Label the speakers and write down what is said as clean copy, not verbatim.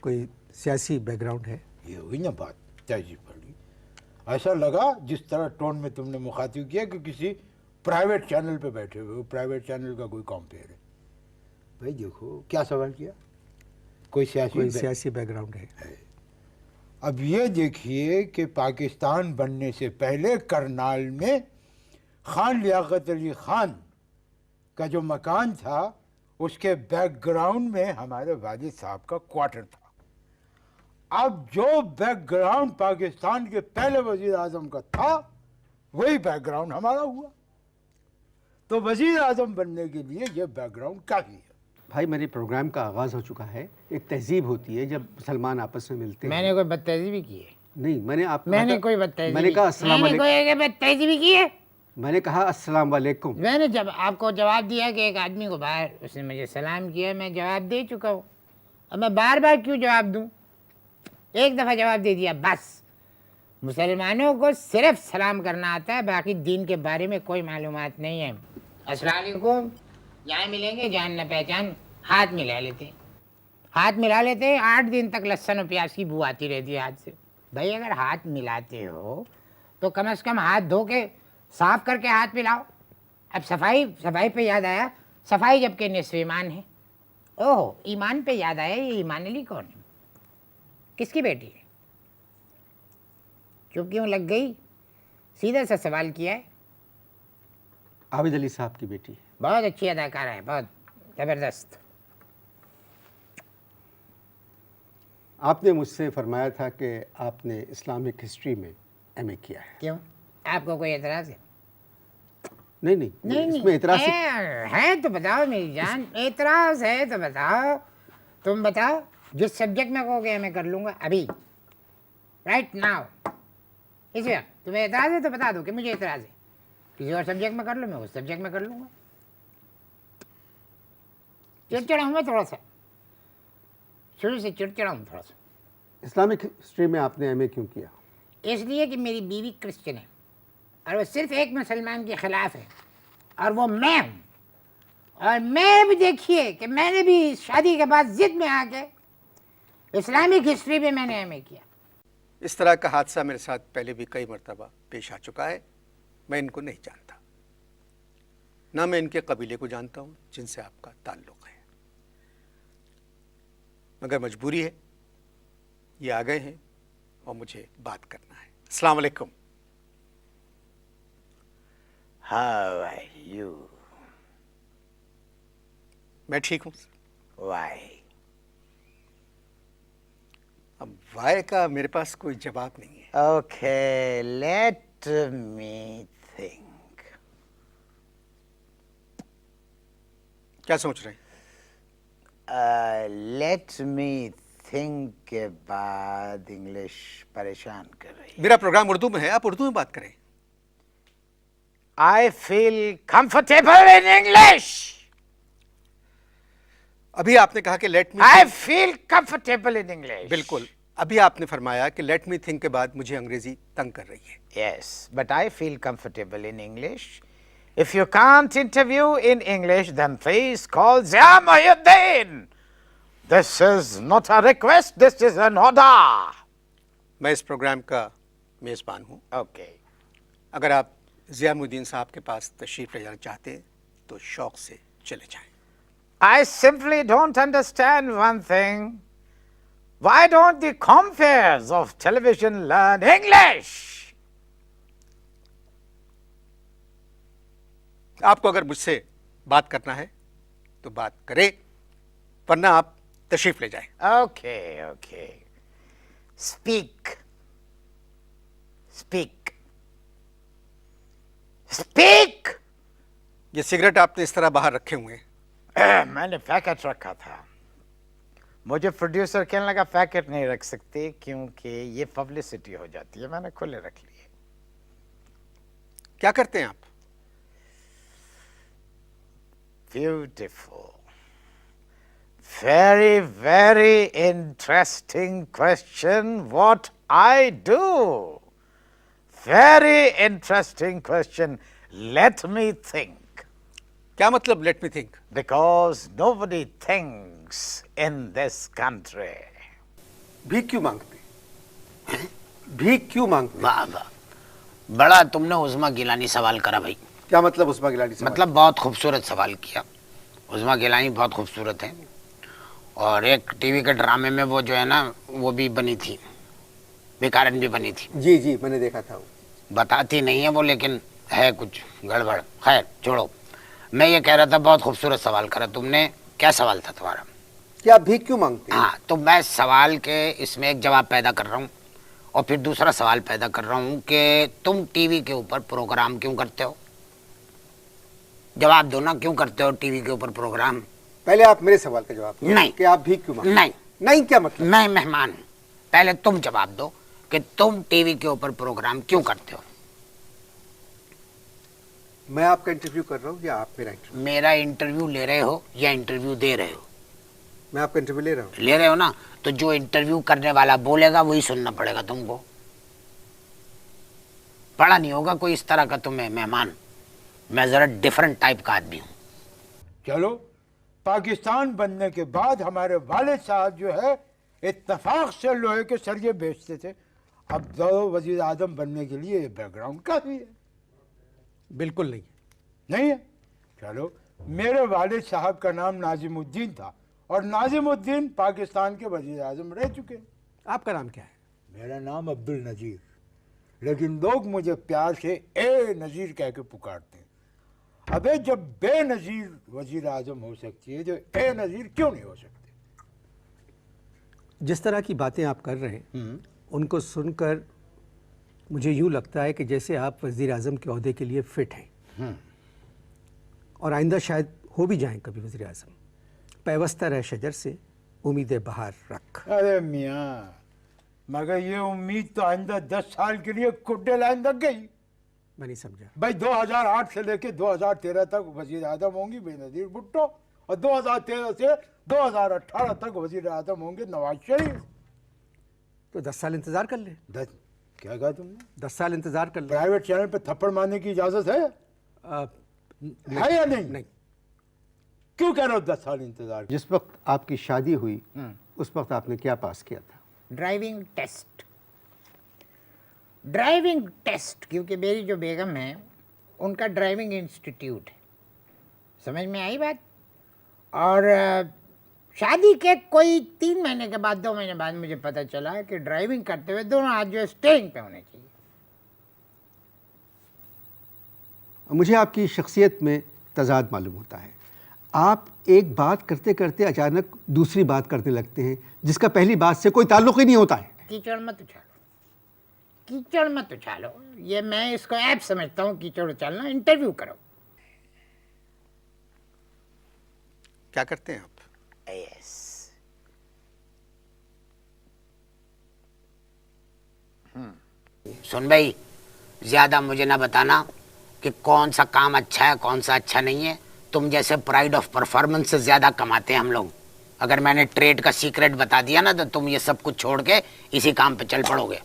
Speaker 1: कोई सियासी बैकग्राउंड है?
Speaker 2: ये हुई ना बात, तहजीब पड़ी। ऐसा लगा जिस तरह टोन में तुमने मुखातिब किया कि किसी प्राइवेट चैनल पे बैठे हुए हो, प्राइवेट चैनल का कोई कॉम्पेयर है। भाई देखो क्या सवाल किया, कोई सियासी
Speaker 1: बैकग्राउंड है?
Speaker 2: अब ये देखिए कि पाकिस्तान बनने से पहले करनाल में खान लियाकत अली खान का जो मकान था उसके बैकग्राउंड में हमारे वालिद साहब का क्वार्टर था। अब जो बैकग्राउंड पाकिस्तान के पहले वजीर आजम का था वही बैकग्राउंड हमारा हुआ। तो वजीर आजम बनने के लिए ये बैकग्राउंड काफ़ी है।
Speaker 3: भाई मेरे प्रोग्राम का आगाज़ हो चुका है। एक तहजीब होती है जब मुसलमान आपस में मिलते हैं।
Speaker 4: मैंने कोई बदतहजीबी की है?
Speaker 3: नहीं,
Speaker 4: मैंने कोई बदतहजीबी,
Speaker 3: मैंने कहा अस्सलाम वालेकुम।
Speaker 4: बदतहजीबी की है?
Speaker 3: मैंने कहा अस्सलाम वालेकुम।
Speaker 4: मैंने जब आपको जवाब दिया कि एक आदमी को बाहर उसने मुझे सलाम किया, मैं जवाब दे चुका हूँ। अब मैं बार बार क्यों जवाब दूँ? एक दफ़ा जवाब दे दिया बस। मुसलमानों को सिर्फ सलाम करना आता है, बाकी दीन के बारे में कोई मालूमात नहीं है। अस्सलाम वालेकुम, यहाँ मिलेंगे जान न पहचान, हाथ मिला लेते, हाथ मिला लेते। 8 दिन तक लहसुन और प्याज की बू आती रहती है हाथ से। भाई अगर हाथ मिलाते हो तो कम से कम हाथ धो के साफ करके हाथ मिलाओ। अब सफाई पे याद आया, सफाई जबकि निस्फ़ ईमान है। ओह, ईमान पे याद आया, ये ईमान अली कौन है? किसकी बेटी है? चुप क्यों लग गई? सीधा सा सवाल किया है।
Speaker 3: आबिद अली साहब की बेटी।
Speaker 4: बहुत अच्छी अदाकारा है, बहुत ज़बरदस्त।
Speaker 3: आपने मुझसे फरमाया था कि आपने इस्लामिक हिस्ट्री में एमए किया है।
Speaker 4: क्यों, आपको कोई एतराज़ है?
Speaker 3: नहीं, इसमें एतराज़
Speaker 4: है तो बताओ मेरी जान, एतराज़ है तो बताओ। तुम बताओ, जिस सब्जेक्ट में कहोगे मैं कर लूँगा अभी, राइट नाउ। इसी वक्त तुम्हें एतराज़ है तो बता दो कि मुझे एतराज़ है। किसी और सब्जेक्ट में कर लो, मैं उस सब्जेक्ट में कर लूँगा। चिड़चिड़ा हूँ मैं थोड़ा सा, शुरू से चिड़चिड़ा हूँ थोड़ा सा।
Speaker 3: इस्लामिक हिस्ट्री में आपने एमए क्यों किया?
Speaker 4: इसलिए कि मेरी बीवी क्रिश्चियन है और वो सिर्फ एक मुसलमान के ख़िलाफ़ है, और वो मैं हूँ। और मैं भी देखिए कि मैंने भी शादी के बाद ज़िद में आके इस्लामिक हिस्ट्री में मैंने एमए किया।
Speaker 3: इस तरह का हादसा मेरे साथ पहले भी कई मरतबा पेश आ चुका है। मैं इनको नहीं जानता, ना मैं इनके कबीले को जानता हूँ जिनसे आपका ताल्लुक़ है, मगर मजबूरी है, ये आ गए हैं और मुझे बात करना है। अस्सलाम वालेकुम।
Speaker 4: How are you?
Speaker 3: मैं ठीक हूँ।
Speaker 4: Why?
Speaker 3: अब वाई का मेरे पास कोई जवाब नहीं है।
Speaker 4: Okay, let me think.
Speaker 3: क्या सोच रहे हैं?
Speaker 4: Let me think के बाद इंग्लिश परेशान कर रही है।
Speaker 3: मेरा प्रोग्राम उर्दू में है, आप उर्दू में बात करें।
Speaker 4: I feel comfortable in English.
Speaker 3: अभी आपने कहा कि let me.
Speaker 4: I feel comfortable in English.
Speaker 3: बिल्कुल, अभी आपने फरमाया कि लेट मी थिंक के बाद मुझे अंग्रेजी तंग कर रही है।
Speaker 4: Yes, but I feel comfortable in English. If you can't interview in English, then please call Zia Muhyiddin. This is not a request, this is an order.
Speaker 3: मैं इस प्रोग्राम का मेज़बान हूँ।
Speaker 4: Okay.
Speaker 3: अगर आप ज़िया मुद्दीन साहब के पास तशरीफ़ ले जाना चाहते हैं तो शौक़ से चले जाएं।
Speaker 4: I simply don't understand one thing. Why don't the compeers of television learn English?
Speaker 3: आपको अगर मुझसे बात करना है तो बात करें, वरना आप तशरीफ़ ले जाएं।
Speaker 4: Okay, okay. Speak. Speak. Speak!
Speaker 3: ये सिगरेट आपने इस तरह बाहर रखे हुए हैं।
Speaker 4: मैंने पैकेट रखा था। मुझे प्रोड्यूसर कहने लगा पैकेट नहीं रख सकते क्योंकि ये पब्लिसिटी हो जाती है। मैंने खुले रख लिए।
Speaker 3: क्या करते हैं आप?
Speaker 4: Beautiful. Very, very interesting question. What I do? Very interesting question. Let me think.
Speaker 3: क्या मतलब let me think?
Speaker 4: Because nobody thinks in this country.
Speaker 3: भीख क्यों मांगते हैं? भीख क्यों मांगते हैं?
Speaker 4: वाह वाह, बड़ा तुमने उस्मा गिलानी सवाल करा भाई।
Speaker 3: क्या मतलब उस्मा गिलानी सवाल?
Speaker 4: मतलब बहुत खूबसूरत सवाल किया। उस्मा गिलानी बहुत खूबसूरत है, और एक टीवी के ड्रामे में वो जो है ना, वो भी बनी थी, बेकारन भी बनी थी।
Speaker 3: जी जी, मैंने देखा था।
Speaker 4: बताती नहीं है वो, लेकिन है कुछ गड़बड़। खैर छोड़ो, मैं ये कह रहा था बहुत खूबसूरत सवाल करा तुमने। क्या सवाल था तुम्हारा?
Speaker 3: क्या आप भीख क्यों मांगते हैं?
Speaker 4: हाँ, तो मैं सवाल के इसमें एक जवाब पैदा कर रहा हूँ, और फिर दूसरा सवाल पैदा कर रहा हूँ कि तुम टीवी के ऊपर प्रोग्राम क्यों करते हो? जवाब दो ना, क्यों करते हो टीवी के ऊपर प्रोग्राम?
Speaker 3: पहले आप मेरे सवाल का जवाब दो
Speaker 4: नहीं।
Speaker 3: कि आप भीख क्यों मांगते हैं?
Speaker 4: नहीं
Speaker 3: नहीं, क्या मतलब?
Speaker 4: मैं मेहमान हूँ, पहले तुम जवाब दो कि तुम टीवी के ऊपर प्रोग्राम क्यों करते हो?
Speaker 3: मैं आपका इंटरव्यू कर रहा हूँ या आप मेरा इंटरव्यू?
Speaker 4: मेरा इंटरव्यू ले रहे हो या इंटरव्यू दे रहे हो?
Speaker 3: मैं आपका इंटरव्यू ले रहा हूँ।
Speaker 4: ले रहे हो ना, तो जो इंटरव्यू करने वाला बोलेगा वही सुनना पड़ेगा तुमको। पढ़ा नहीं होगा कोई इस तरह का तुम्हें मेहमान। मैं जरा डिफरेंट टाइप का आदमी हूँ।
Speaker 2: चलो, पाकिस्तान बनने के बाद हमारे वालिद साहब जो है इत्तेफाक से लोहे के सरिये बेचते थे। अब दो वजीर आजम बनने के लिए बैकग्राउंड काफ़ी है।
Speaker 1: बिल्कुल नहीं।
Speaker 2: नहीं है? चलो, मेरे वालिद साहब का नाम नाजिमुद्दीन था, और नाजिमुद्दीन पाकिस्तान के वजीर आजम रह चुके हैं।
Speaker 1: आपका नाम क्या है?
Speaker 2: मेरा नाम अब्दुल नज़ीर, लेकिन लोग मुझे प्यार से ए नज़ीर कह के पुकारते हैं। अबे जब बेनज़ीर वजीर आजम हो सकती है, तो ए नज़ीर क्यों नहीं हो सकती?
Speaker 1: जिस तरह की बातें आप कर रहे हैं उनको सुनकर मुझे यूँ लगता है कि जैसे आप वज़ीर आज़म के ओहदे के लिए फ़िट हैं, और आइंदा शायद हो भी जाएं कभी वज़ीर आज़म। पैवस्ता रह शजर से उम्मीद बहार रख।
Speaker 2: अरे मियाँ, मगर ये उम्मीद तो आइंदा 10 साल के लिए कुड्डे लाइन लग गई।
Speaker 1: मैं नहीं समझा।
Speaker 2: भाई 2008 से लेके 2013 तक वजीर आजम होंगी बेनज़ीर भुट्टो, और 2013 से 2018 तक वजीर आजम होंगे नवाज शरीफ।
Speaker 1: तो 10 साल इंतज़ार कर ले।
Speaker 2: क्या कहा तुमने?
Speaker 1: 10 साल इंतज़ार कर ले।
Speaker 2: प्राइवेट चैनल पे थप्पड़ मारने की इजाज़त है या नहीं?
Speaker 1: नहीं।
Speaker 2: क्यों कह रहे हो 10 साल इंतजार?
Speaker 1: जिस वक्त आपकी शादी हुई उस वक्त आपने क्या पास किया था?
Speaker 4: Driving test. ड्राइविंग टेस्ट, क्योंकि मेरी जो बेगम है उनका ड्राइविंग इंस्टीट्यूट है। समझ में आई बात? और शादी के कोई 3 महीने के बाद, 2 महीने बाद मुझे पता चला कि ड्राइविंग करते हुए दोनों हाथ जो है स्टीयरिंग पे होने चाहिए।
Speaker 1: मुझे आपकी शख्सियत में तजाद मालूम होता है। आप एक बात करते करते अचानक दूसरी बात करने लगते हैं जिसका पहली बात से कोई ताल्लुक ही नहीं होता है।
Speaker 4: कीचड़ मत उछालो, कीचड़ मत उछालो। ये मैं इसको ऐप समझता हूँ, कीचड़ उछालना। इंटरव्यू करो।
Speaker 3: क्या करते हैं आप?
Speaker 4: यस। सुन भाई, ज्यादा मुझे ना बताना कि कौन सा काम अच्छा है कौन सा अच्छा नहीं है। तुम जैसे प्राइड ऑफ परफॉर्मेंस से ज्यादा कमाते हैं हम लोग। अगर मैंने ट्रेड का सीक्रेट बता दिया ना, तो तुम ये सब कुछ छोड़ के इसी काम पे चल पड़ोगे।